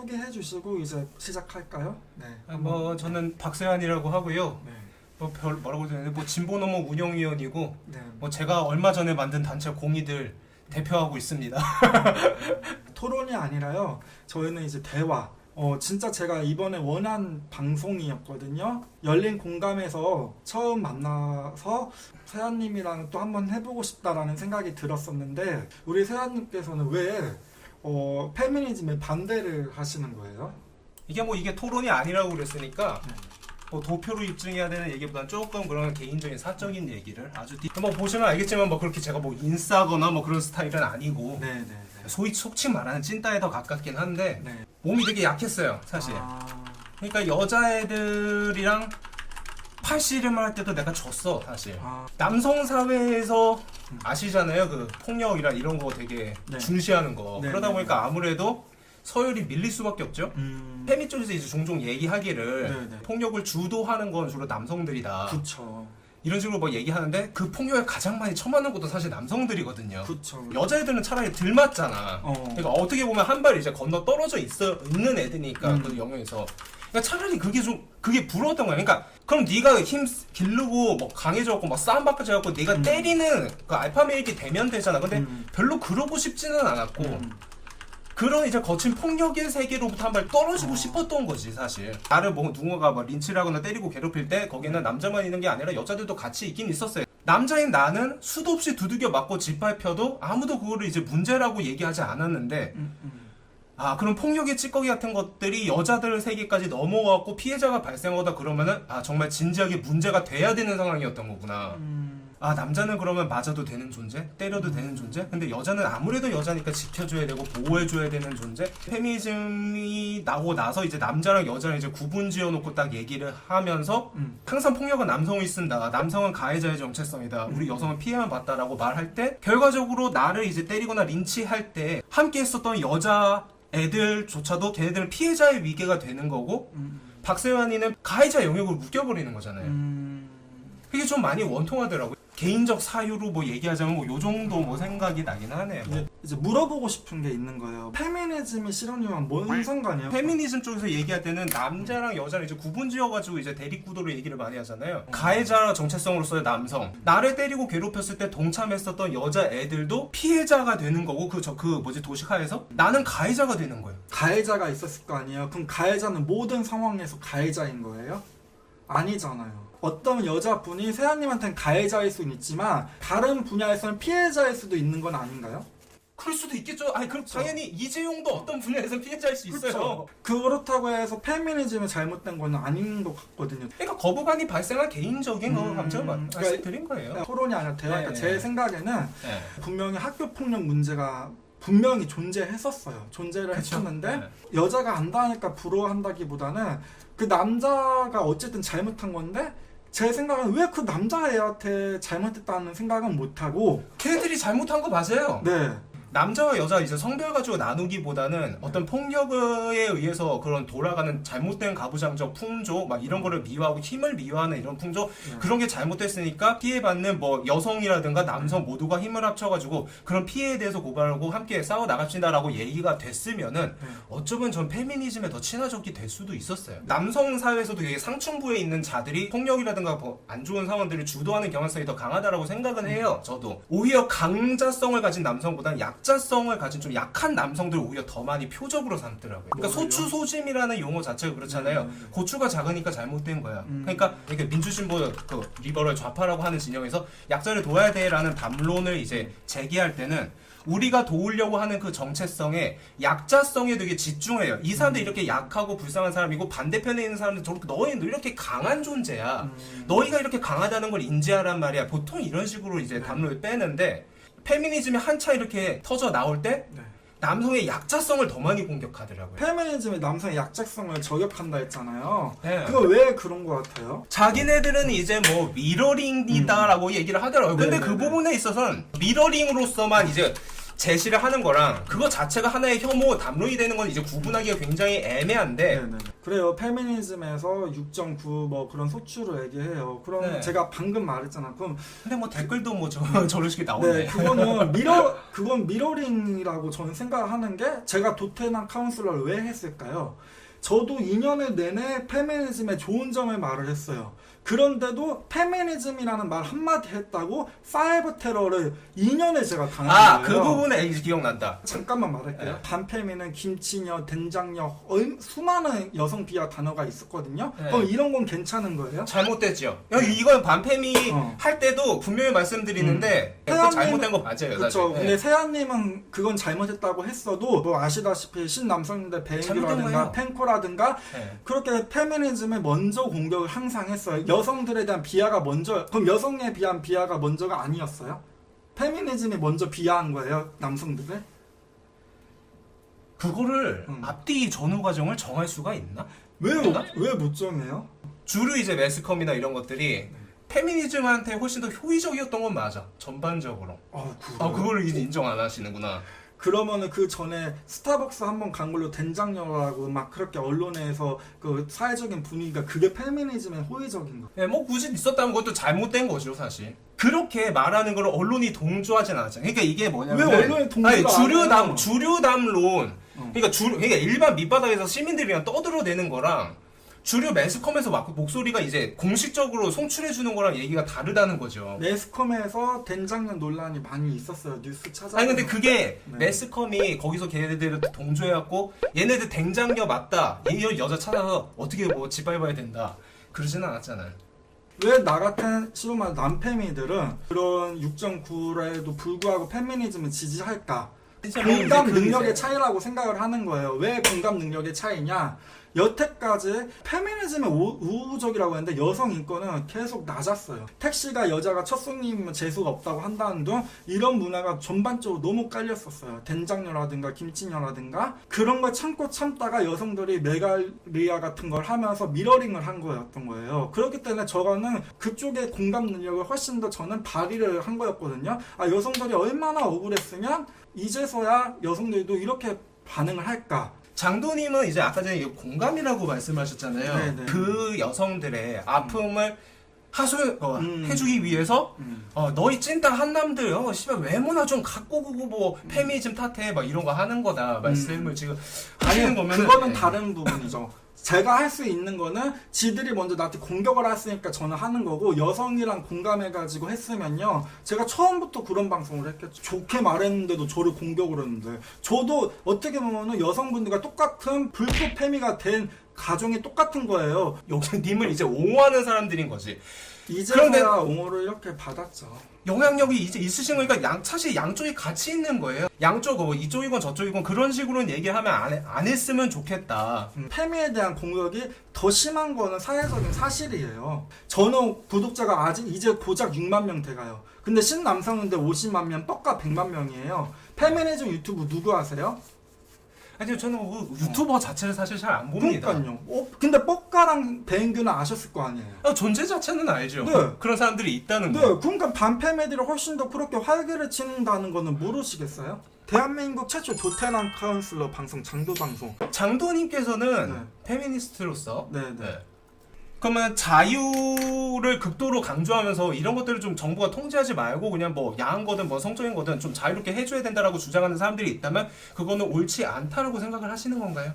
소개해 주시고 이제 시작할까요? 네. 뭐 저는 박세환이라고 하고요. 네. 뭐 별 뭐라고 해야 되나 뭐 진보노모 운영위원이고 네. 뭐 제가 얼마 전에 만든 단체 공이들 대표하고 있습니다. 토론이 아니라요. 저희는 이제 대화. 진짜 제가 이번에 원한 방송이었거든요. 열린 공감에서 처음 만나서 세아님이랑 또 한번 해보고 싶다라는 생각이 들었었는데 우리 세아님께서는 왜 페미니즘에 반대를 하시는 거예요? 이게 토론이 아니라고 그랬으니까 네. 뭐 도표로 입증해야 되는 얘기보다는 조금 그런 개인적인 사적인 얘기를 아주 뭐 보시면 알겠지만 뭐 그렇게 제가 뭐 인싸거나 뭐 그런 스타일은 아니고 네네. 소위 속칭 말하는 찐따에 더 가깝긴 한데 네. 몸이 되게 약했어요 사실. 그러니까 여자애들이랑 팔씨름을 할 때도 내가 졌어 사실. 남성 사회에서 아시잖아요 그 폭력이라 이런 거 되게 네. 중시하는 거. 네, 그러다 네, 보니까 아무래도 서열이 밀릴 수밖에 없죠. 페미 쪽에서 이제 종종 얘기하기를 네네. 폭력을 주도하는 건 주로 남성들이다. 그쵸. 이런 식으로 뭐 얘기하는데 그 폭력에 가장 많이 처맞는 것도 사실 남성들이거든요. 그쵸. 여자애들은 차라리 덜 맞잖아. 어. 그러니까 어떻게 보면 한 발 이제 건너 떨어져 있는 애들이니까 그 영역에서. 그러니까 차라리 그게 부러웠던 거야. 그러니까 그럼 네가 힘 기르고 뭐 강해져갖고 막 싸움 바꿔져갖고 네가 때리는 그 알파메일이 되면 되잖아. 근데 별로 그러고 싶지는 않았고. 그런 이제 거친 폭력의 세계로부터 한 발 떨어지고 싶었던 거지 사실. 나를 뭐 누군가가 막 린치를 하거나 때리고 괴롭힐 때 거기는 남자만 있는 게 아니라 여자들도 같이 있긴 있었어요. 남자인 나는 수도 없이 두들겨 맞고 짓밟혀도 아무도 그거를 이제 문제라고 얘기하지 않았는데 그런 폭력의 찌꺼기 같은 것들이 여자들 세계까지 넘어가고 피해자가 발생하다 그러면은 정말 진지하게 문제가 돼야 되는 상황이었던 거구나. 남자는 그러면 맞아도 되는 존재? 때려도 되는 존재? 근데 여자는 아무래도 여자니까 지켜줘야 되고 보호해줘야 되는 존재? 페미니즘이 나오고 나서 이제 남자랑 여자를 이제 구분 지어놓고 딱 얘기를 하면서 항상 폭력은 남성이 쓴다. 남성은 가해자의 정체성이다. 우리 여성은 피해만 봤다라고 말할 때 결과적으로 나를 이제 때리거나 린치할 때 함께 했었던 여자 애들조차도 걔네들은 피해자의 위계가 되는 거고 박세환이는 가해자 영역을 묶여버리는 거잖아요. 그게 좀 많이 원통하더라고요. 개인적 사유로 뭐 얘기하자면 뭐 요 정도 뭐 생각이 나긴 하네요. 이제 물어보고 싶은 게 있는 거예요. 페미니즘이 실현이랑 뭔 상관이에요? 페미니즘 쪽에서 얘기할 때는 남자랑 여자를 이제 구분 지어가지고 이제 대립구도로 얘기를 많이 하잖아요. 가해자 정체성으로서의 남성, 나를 때리고 괴롭혔을 때 동참했었던 여자 애들도 피해자가 되는 거고 도시카에서 나는 가해자가 되는 거예요. 가해자가 있었을 거 아니에요? 그럼 가해자는 모든 상황에서 가해자인 거예요? 아니잖아요. 어떤 여자분이 세아님한테는 가해자일 수는 있지만 다른 분야에서는 피해자일 수도 있는 건 아닌가요? 그럴 수도 있겠죠. 그럼 당연히 이재용도 어떤 분야에서 피해자일 수 있어요. 그렇다고 해서 페미니즘이 잘못된 건 아닌 것 같거든요. 그러니까 거부감이 발생한 개인적인 감정을 말씀드린 거예요. 토론이 아니라 대화니까 네. 제 생각에는 분명히 학교 폭력 문제가 분명히 존재했었어요. 존재를 했었는데 여자가 안다니까 부러워한다기보다는 그 남자가 어쨌든 잘못한 건데 제 생각은 왜 그 남자애한테 잘못했다는 생각은 못하고 걔네들이 잘못한 거 맞아요. 네. 남자와 여자 이제 성별 가지고 나누기보다는 어떤 폭력에 의해서 그런 돌아가는 잘못된 가부장적 풍조 막 이런 거를 미화하고 힘을 미화하는 이런 풍조 그런 게 잘못됐으니까 피해받는 뭐 여성이라든가 남성 모두가 힘을 합쳐가지고 그런 피해에 대해서 고발하고 함께 싸워 나갑시다라고 얘기가 됐으면은 어쩌면 전 페미니즘에 더 친화적이 될 수도 있었어요. 남성 사회에서도 되게 상층부에 있는 자들이 폭력이라든가 뭐 안 좋은 상황들을 주도하는 경향성이 더 강하다라고 생각은 해요. 저도 오히려 강자성을 가진 남성보다는 약자성을 가진 좀 약한 남성들을 오히려 더 많이 표적으로 삼더라고요. 그러니까 소추소짐이라는 용어 자체가 그렇잖아요. 고추가 작으니까 잘못된 거야. 그러니까 민주진보 그 리버럴 좌파라고 하는 진영에서 약자를 도와야 돼라는 담론을 이제 제기할 때는 우리가 도우려고 하는 그 정체성에 약자성에 되게 집중해요. 이 사람들 이렇게 약하고 불쌍한 사람이고 반대편에 있는 사람들 저렇게 너희는 이렇게 강한 존재야. 너희가 이렇게 강하다는 걸 인지하란 말이야. 보통 이런 식으로 이제 담론을 빼는데 페미니즘이 한차 이렇게 터져 나올 때 남성의 약자성을 더 많이 공격하더라고요. 페미니즘이 남성의 약자성을 저격한다 했잖아요. 네. 그거 왜 그런 것 같아요? 자기네들은 이제 뭐 미러링이다라고 얘기를 하더라고요. 근데 그 부분에 있어서는 미러링으로서만 이제 제시를 하는 거랑 그거 자체가 하나의 혐오 담론이 되는 건 이제 구분하기가 굉장히 애매한데 네네. 그래요. 페미니즘에서 6.9 뭐 그런 소추로 얘기해요. 그럼 네. 제가 방금 말했잖아. 그럼 근데 뭐 댓글도 뭐 저런 식이 나오네. 네, 그건 미러링이라고 저는 생각하는 게 제가 도테남 카운슬러를 왜 했을까요? 저도 2년을 내내 페미니즘의 좋은 점을 말을 했어요. 그런데도 페미니즘이라는 말 한마디 했다고 사이버 테러를 2년을 제가 당한 거예요. 그 부분에 기억난다. 잠깐만 말할게요. 네. 반페미는 김치녀, 된장녀, 수많은 여성 비하 단어가 있었거든요. 네. 그럼 이런 건 괜찮은 거예요? 잘못됐죠. 이건 반페미 할 때도 분명히 말씀드리는데 그거 태연님은- 잘못된 거 맞아요. 그렇죠. 사실. 근데 세아님은 그건 잘못했다고 했어도 뭐 아시다시피 신남성인데 잘못된 배인규라든가 거예요. 펜코라든가 네. 그렇게 페미니즘을 먼저 공격을 항상 했어요. 여성들에 대한 비하가 먼저, 그럼 여성에 비한 비하가 먼저가 아니었어요? 페미니즘이 먼저 비하한 거예요, 남성들을? 그거를 앞뒤 전후 과정을 정할 수가 있나? 왜 못 정해요? 주로 이제 매스컴이나 이런 것들이 페미니즘한테 훨씬 더 효의적이었던 건 맞아. 전반적으로. 그거를 이제 인정 안 하시는구나. 그러면은 그 전에 스타벅스 한번 간 걸로 된장녀라고 막 그렇게 언론에서 그 사회적인 분위기가 그게 페미니즘의 호의적인 거. 네, 뭐 굳이 있었다면 그것도 잘못된 거죠, 사실. 그렇게 말하는 걸 언론이 동조하진 않았잖아요. 그러니까 이게 뭐냐면 왜 언론이 동조를 안 해요? 주류담론. 그러니까 일반 밑바닥에서 시민들이랑 떠들어대는 거랑 주류 매스컴에서 막 목소리가 이제 공식적으로 송출해주는 거랑 얘기가 다르다는 거죠. 매스컴에서 된장녀 논란이 많이 있었어요. 뉴스 찾아. 아니 근데 그게 네. 매스컴이 거기서 걔네들 동조해갖고 얘네들 댕장녀 맞다 이 여자 찾아서 어떻게 뭐 짓밟아야 된다 그러진 않았잖아요. 왜 나 같은 실로 말 남페미들은 그런 6.9에도 불구하고 페미니즘을 지지할까? 공감 능력의 차이라고 생각을 하는 거예요. 왜 공감 능력의 차이냐? 여태까지 페미니즘의 우호적이라고 했는데 여성 인권은 계속 낮았어요. 택시가 여자가 첫 손님이면 재수가 없다고 한다는 등 이런 문화가 전반적으로 너무 깔렸었어요. 된장녀라든가 김치녀라든가 그런 걸 참고 참다가 여성들이 메갈리아 같은 걸 하면서 미러링을 한 거였던 거예요. 그렇기 때문에 저거는 그쪽의 공감 능력을 훨씬 더 저는 발휘를 한 거였거든요. 여성들이 얼마나 억울했으면 이제서야 여성들도 이렇게 반응을 할까? 장도님은 이제 아까 전에 공감이라고 말씀하셨잖아요. 네네. 그 여성들의 아픔을 해주기 위해서 너희 찐따 한남들 씨발 외모나 좀 갖고 그거 뭐 페미니즘 탓해 막 이런 거 하는 거다 말씀을 지금 하시는 거면 그거는 다른 부분이죠. 제가 할 수 있는 거는 지들이 먼저 나한테 공격을 했으니까 저는 하는 거고 여성이랑 공감해가지고 했으면요 제가 처음부터 그런 방송을 했겠죠. 좋게 말했는데도 저를 공격을 했는데 저도 어떻게 보면은 여성분들과 똑같은 불법 페미가 된 가정이 똑같은 거예요. 님을 이제 옹호하는 사람들인 거지. 이제서야 옹호를 이렇게 받았죠. 영향력이 이제 있으신 거니까 사실 양쪽이 같이 있는 거예요. 양쪽 이쪽이건 저쪽이건 그런 식으로는 얘기하면 안 했으면 좋겠다. 페미에 대한 공격이 더 심한 거는 사회적인 사실이에요. 저는 구독자가 아직 이제 고작 6만 명 돼가요. 근데 신남성인데 50만 명, 뻑가 100만 명이에요. 페미니즘 유튜브 누구 아세요? 아니 저는 유튜버 자체를 사실 잘 안 봅니다. 그러니까요. 근데 뻑가랑 배인규는 아셨을 거 아니에요. 존재 자체는 알죠. 네. 그런 사람들이 있다는 네, 거. 그러니까 반페미들이 훨씬 더 그렇게 활기를 치는다는 거는 모르시겠어요? 대한민국 최초 도테남 카운슬러 방송 장도방송. 장도님께서는 네. 페미니스트로서 네. 그러면 자유를 극도로 강조하면서 이런 것들을 좀 정부가 통제하지 말고 그냥 뭐 야한 거든 뭐 성적인 거든 좀 자유롭게 해줘야 된다라고 주장하는 사람들이 있다면 그거는 옳지 않다라고 생각을 하시는 건가요?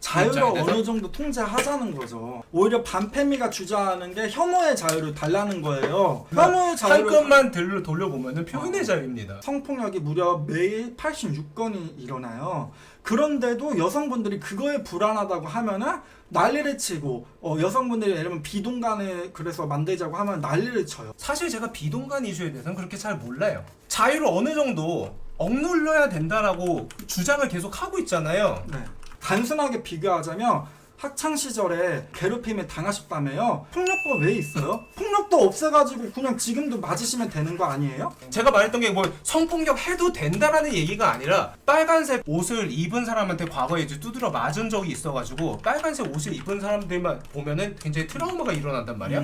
자유를 입장에 대해서? 어느 정도 통제하자는 거죠. 오히려 반페미가 주장하는 게 혐오의 자유를 달라는 거예요. 혐오의 자유를 한껏만 돌려보면은 표현의 자유입니다. 성폭력이 무려 매일 86건이 일어나요. 그런데도 여성분들이 그거에 불안하다고 하면은 난리를 치고 여성분들이 예를 들면 비동간을 그래서 만들자고 하면 난리를 쳐요. 사실 제가 비동간 이슈에 대해서는 그렇게 잘 몰라요. 자유를 어느 정도 억눌러야 된다라고 주장을 계속 하고 있잖아요. 네. 단순하게 비교하자면 학창 시절에 괴롭힘을 당하셨다며요. 폭력법 왜 있어요? 폭력도 없애가지고 그냥 지금도 맞으시면 되는 거 아니에요? 제가 말했던 게 뭐 성폭력 해도 된다라는 얘기가 아니라 빨간색 옷을 입은 사람한테 과거에 이제 두드려 맞은 적이 있어가지고 빨간색 옷을 입은 사람들만 보면은 굉장히 트라우마가 일어난단 말이야.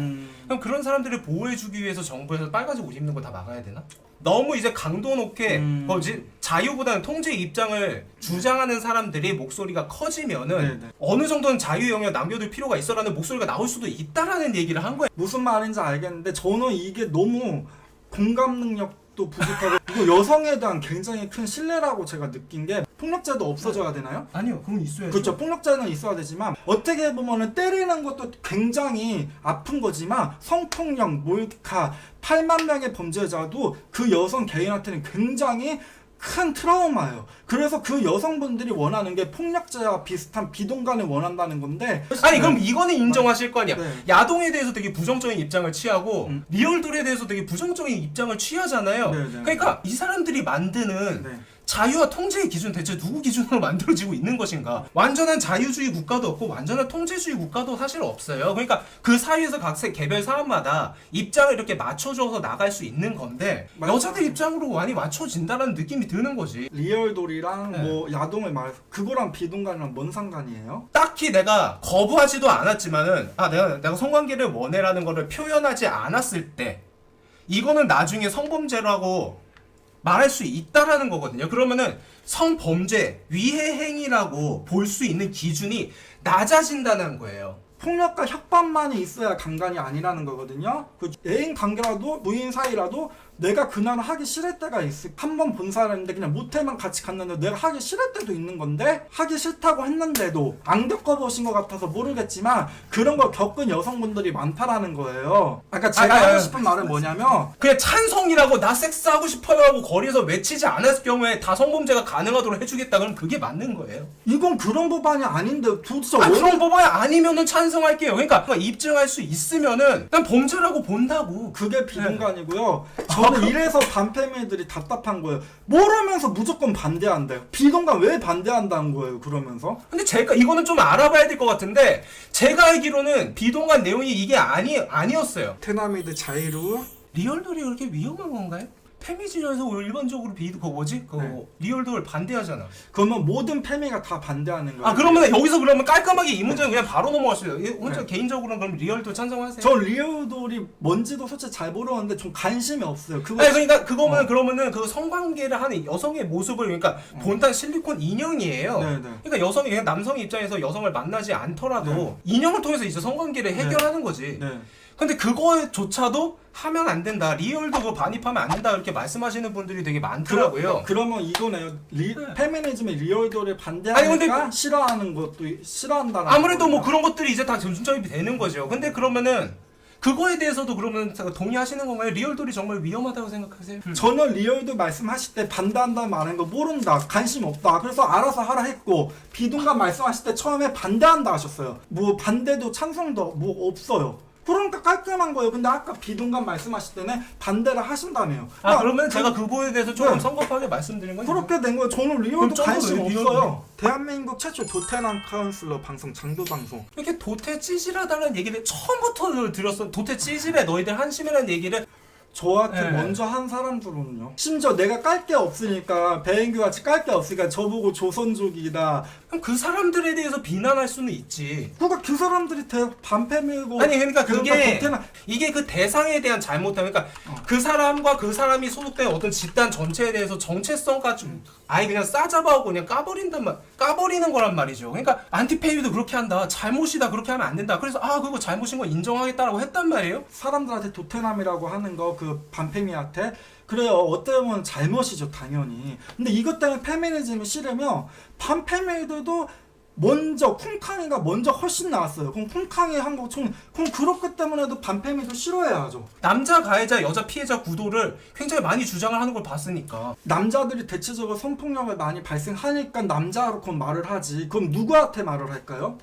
그럼 그런 사람들을 보호해주기 위해서 정부에서 빨간색 옷 입는 거 다 막아야 되나? 너무 이제 강도 높게 뭐지 자유보다는 통제 입장을 주장하는 사람들이 목소리가 커지면은 네네. 어느 정도는 자유 영역 남겨둘 필요가 있어라는 목소리가 나올 수도 있다라는 얘기를 한 거예요. 무슨 말인지 알겠는데 저는 이게 너무 공감 능력도 부족하고 그리고 여성에 대한 굉장히 큰 신뢰라고 제가 느낀 게 폭력죄도 없어져야 되나요? 아니요, 그건 있어야죠. 그렇죠. 폭력죄는 있어야 되지만 어떻게 보면은 때리는 것도 굉장히 아픈 거지만 성폭력, 몰카, 8만 명의 범죄자도 그 여성 개인한테는 굉장히 큰 트라우마예요. 그래서 그 여성분들이 원하는 게 폭력죄와 비슷한 비동간을 원한다는 건데 아니 그럼 이거는 인정하실 거 아니야. 네. 야동에 대해서 되게 부정적인 입장을 취하고 리얼돌에 대해서 되게 부정적인 입장을 취하잖아요. 네, 네. 그러니까 이 사람들이 만드는 네. 자유와 통제의 기준 대체 누구 기준으로 만들어지고 있는 것인가? 완전한 자유주의 국가도 없고 완전한 통제주의 국가도 사실 없어요. 그러니까 그 사이에서 각 개별 사람마다 입장을 이렇게 맞춰줘서 나갈 수 있는 건데 맞아요. 여자들 입장으로 많이 맞춰진다라는 느낌이 드는 거지. 리얼돌이랑 네. 뭐 야동을 말 그거랑 비동간이랑 뭔 상관이에요? 딱히 내가 거부하지도 않았지만은 내가 성관계를 원해라는 거를 표현하지 않았을 때 이거는 나중에 성범죄라고 말할 수 있다라는 거거든요. 그러면은 성범죄 위해 행위라고 볼 수 있는 기준이 낮아진다는 거예요. 폭력과 협박만이 있어야 강간이 아니라는 거거든요. 그 애인 관계라도 부인 사이라도 내가 그날은 하기 싫을 때가 있을. 한 번 본 사람인데 그냥 모텔만 같이 갔는데 내가 하기 싫을 때도 있는 건데 하기 싫다고 했는데도 안 겪어보신 것 같아서 모르겠지만 그런 걸 겪은 여성분들이 많다라는 거예요. 그러니까 제가 하고 싶은 말은 뭐냐면 그냥 찬성이라고 나 섹스하고 싶어요 하고 거리에서 외치지 않았을 경우에 다 성범죄가 가능하도록 해주겠다. 그럼 그게 맞는 거예요. 이건 그런 법안이 아닌데 도대체 그런 법안이 아니면은 찬성할게요. 그러니까 입증할 수 있으면은 난 범죄라고 본다고. 그게 비동간이고요. 저는 이래서 반패미들이 답답한 거예요. 모르면서 무조건 반대한대요. 비동간 왜 반대한다는 거예요, 그러면서? 근데 제가 이거는 좀 알아봐야 될 것 같은데 제가 알기로는 비동간 내용이 이게 아니었어요. 테나미드 자이루 리얼돌이 그렇게 위험한 건가요? 페미지에서 일반적으로 네. 리얼돌 반대하잖아. 그러면 모든 패미가 다 반대하는 거예요. 그러면 여기서 그러면 깔끔하게 이 문제는 그냥 바로 넘어가시죠. 혼자 개인적으로는 그럼 리얼돌 찬성하세요? 저 리오돌이 뭔지도 솔직히 잘 모르는데 좀 관심이 없어요. 그거 아니 그러니까 그러면은 그 성관계를 하는 여성의 모습을 그러니까 본단 실리콘 인형이에요. 네네. 그러니까 여성이 그냥 남성 입장에서 여성을 만나지 않더라도 인형을 통해서 이제 성관계를 해결하는 거지. 네. 근데 그거조차도 하면 안 된다. 리얼도 그거 반입하면 안 된다. 이렇게 말씀하시는 분들이 되게 많더라고요. 그러면 이거네요. 페미니즘의 리얼돌을 아니, 반대하니까 근데 싫어하는 것도 싫어한다는 아무래도 뭐 거예요. 그런 것들이 이제 다 중점이 되는 거죠. 근데 그러면은 그거에 대해서도 그러면 동의하시는 건가요? 리얼돌이 정말 위험하다고 생각하세요? 저는 리얼돌 말씀하실 때 반대한다는 말인 거 모른다, 관심 없다, 그래서 알아서 하라 했고 비동간 말씀하실 때 처음에 반대한다 하셨어요. 뭐 반대도 찬성도 뭐 없어요. 그러니까 깔끔한 거예요. 근데 아까 비동간 말씀하실 때는 반대를 하신다며요. 그러면 제가 그 부분에 대해서 조금 네. 성급하게 말씀드린 거예요. 그렇게 된 거예요. 저는 그럼 리얼도 저도 관심 왜 리얼도 없어요. 대한민국 최초 도태남 카운슬러 방송 장도 방송. 이렇게 도태 찌질하다는 얘기를 처음부터 들었어. 도태 찌질해 너희들 한심이라는 얘기를 저한테 네. 먼저 한 사람들은요. 심지어 내가 깔 게 없으니까 배인규 같이 깔 게 없으니까 저보고 조선족이다. 그럼 그 사람들에 대해서 비난할 수는 있지. 그러니까 그 사람들이 반패밀고 아니 그러니까 그게 도태남 이게 그 대상에 대한 잘못함. 그러니까 그 사람과 그 사람이 소속된 어떤 집단 전체에 대해서 정체성과 좀 아예 그냥 싸잡아오고 그냥 까버리는 거란 말이죠. 그러니까 안티페미도 그렇게 한다. 잘못이다. 그렇게 하면 안 된다. 그래서 그거 잘못인 거 인정하겠다라고 했단 말이에요. 사람들한테 도태남이라고 하는 거 그 반패미한테 그래요. 어떻게 보면 잘못이죠, 당연히. 근데 이것 때문에 페미니즘이 싫으면 반패미들도 먼저 쿵캉이가 먼저 훨씬 나왔어요. 그럼 쿵캉이 한국 총 그럼 그렇기 때문에도 반패미도 싫어해야죠. 남자 가해자, 여자 피해자 구도를 굉장히 많이 주장을 하는 걸 봤으니까. 남자들이 대체적으로 성폭력을 많이 발생하니까 남자로 그건 말을 하지. 그럼 누구한테 말을 할까요?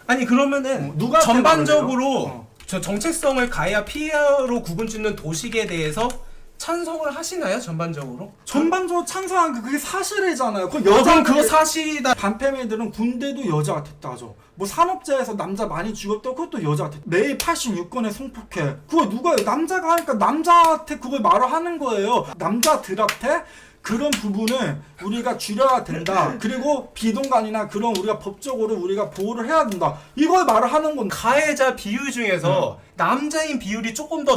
아니 그러면은 누가 전반적으로 저 정체성을 가해와 피해로 구분짓는 도식에 대해서 찬성을 하시나요? 전반적으로? 전반적으로 찬성한 그게 사실이잖아요. 그 그럼 여자 그거 사실이다. 반패미들은 군대도 여자가 됐다죠. 뭐 산업재해에서 남자 많이 죽었다고 그것도 여자가 됐다. 매일 86건의 성폭행. 그거 누가 남자가 하니까 남자한테 그걸 말을 하는 거예요. 남자들한테 그런 부분을 우리가 줄여야 된다. 그리고 비동간이나 그런 우리가 법적으로 우리가 보호를 해야 된다. 이걸 말을 하는 건데. 가해자 비율 중에서 남자인 비율이 조금 더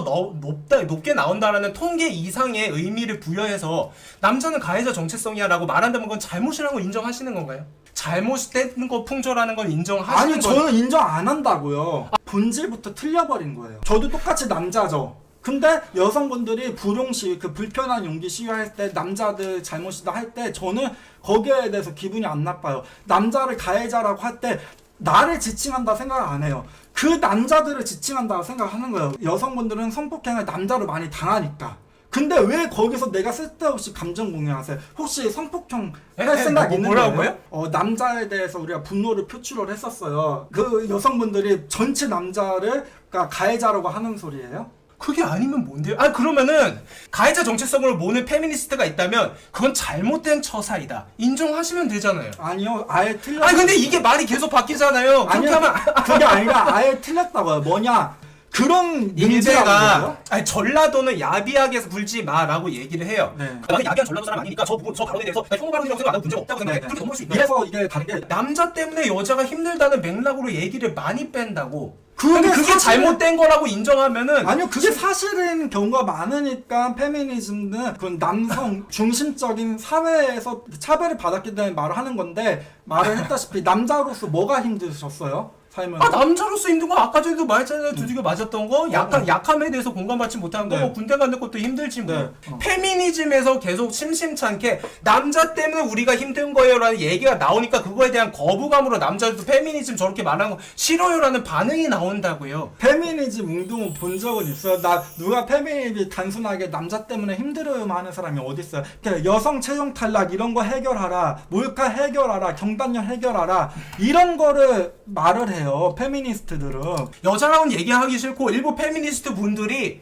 높게 나온다라는 통계 이상의 의미를 부여해서 남자는 가해자 정체성이야라고 말한다면 그건 잘못이라고 인정하시는 건가요? 잘못된 거 풍조라는 건 인정하시는 아니 저는 인정 안 한다고요. 본질부터 틀려버린 거예요. 저도 똑같이 남자죠. 근데 여성분들이 불용 시위, 그 불편한 용기 시위할 때 남자들 잘못이다 할 때 저는 거기에 대해서 기분이 안 나빠요. 남자를 가해자라고 할 때 나를 지칭한다 생각을 안 해요. 그 남자들을 지칭한다고 생각하는 거예요. 여성분들은 성폭행을 남자로 많이 당하니까. 근데 왜 거기서 내가 쓸데없이 감정 공유하세요? 혹시 성폭행 할 생각 있는 뭐라고요? 거예요? 남자에 대해서 우리가 분노를 표출을 했었어요. 그 여성분들이 전체 남자를 그러니까 가해자라고 하는 소리예요? 그게 아니면 뭔데요? 아 그러면은 가해자 정체성을 모는 페미니스트가 있다면 그건 잘못된 처사이다 인정하시면 되잖아요. 아니요, 아예 틀렸어요. 아니 근데 이게 말이 계속 바뀌잖아요. 그렇게 아니요, 하면 그게 아니라 아예 틀렸다고요. 뭐냐? 그런 문제가 일베가 아니 전라도는 야비하게 굴지 마라고 얘기를 해요. 네. 나는 야비한 전라도 사람 아니니까 저 발언에 대해서 혐오 발언이라고 생각 안 하고 문제가 없다고 생각해. 네. 그렇게 넘어갈 수 있나요? 이래서 이게 다른 게 남자 때문에 여자가 힘들다는 맥락으로 얘기를 많이 뺀다고. 그게 그게 사실은- 잘못된 거라고 인정하면은 아니요, 그게 사실인 경우가 많으니까 페미니즘은 그건 남성 중심적인 사회에서 차별을 받았기 때문에 말을 하는 건데 말을 했다시피 남자로서 뭐가 힘드셨어요? 살면서? 남자로서 힘든 거 아까 전에도 말했잖아요. 두들겨 맞았던 거 약함에 대해서 공감받지 못하는 거 네. 뭐 군대 가는 것도 힘들지 뭐. 네. 페미니즘에서 계속 심심찮게 남자 때문에 우리가 힘든 거예요라는 얘기가 나오니까 그거에 대한 거부감으로 남자들도 페미니즘 저렇게 말하는 거 싫어요라는 반응이 나온다고요. 페미니즘 운동을 본 적은 있어요. 나 누가 페미니즘이 단순하게 남자 때문에 힘들어요만 하는 사람이 어디 있어요? 그러니까 여성 채용 탈락 이런 거 해결하라, 몰카 해결하라, 경단녀 해결하라 이런 거를 말을 해요. 페미니스트들은. 여자랑은 얘기하기 싫고 일부 페미니스트 분들이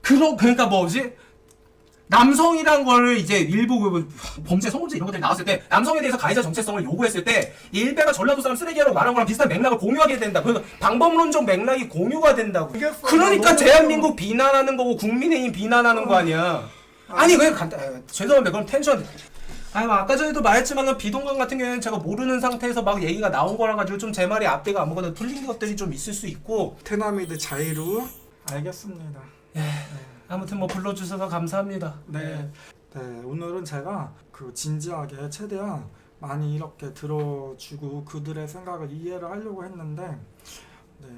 그러니까 뭐지? 남성이란 거를 이제 일부 그 범죄 성범죄 이런 것들이 나왔을 때 남성에 대해서 가해자 정체성을 요구했을 때 일베가 전라도 사람 쓰레기라고 말한 거랑 비슷한 맥락을 공유하게 된다. 그래서 방법론적 맥락이 공유가 된다고. 그러니까 대한민국 비난하는 거고 국민의힘 비난하는 거 아니야. 아니 왜 죄송합니다. 그럼 텐션. 아니 아까 전에도 말했지만 비동간 같은 경우에는 제가 모르는 상태에서 막 얘기가 나온 거라 가지고 좀 제 말이 앞뒤가 아무거나 틀린 것들이 좀 있을 수 있고. 테나미드 자이루 알겠습니다. 아무튼 뭐 불러주셔서 감사합니다. 네. 오늘은 제가 그 진지하게 최대한 많이 이렇게 들어주고 그들의 생각을 이해를 하려고 했는데 네.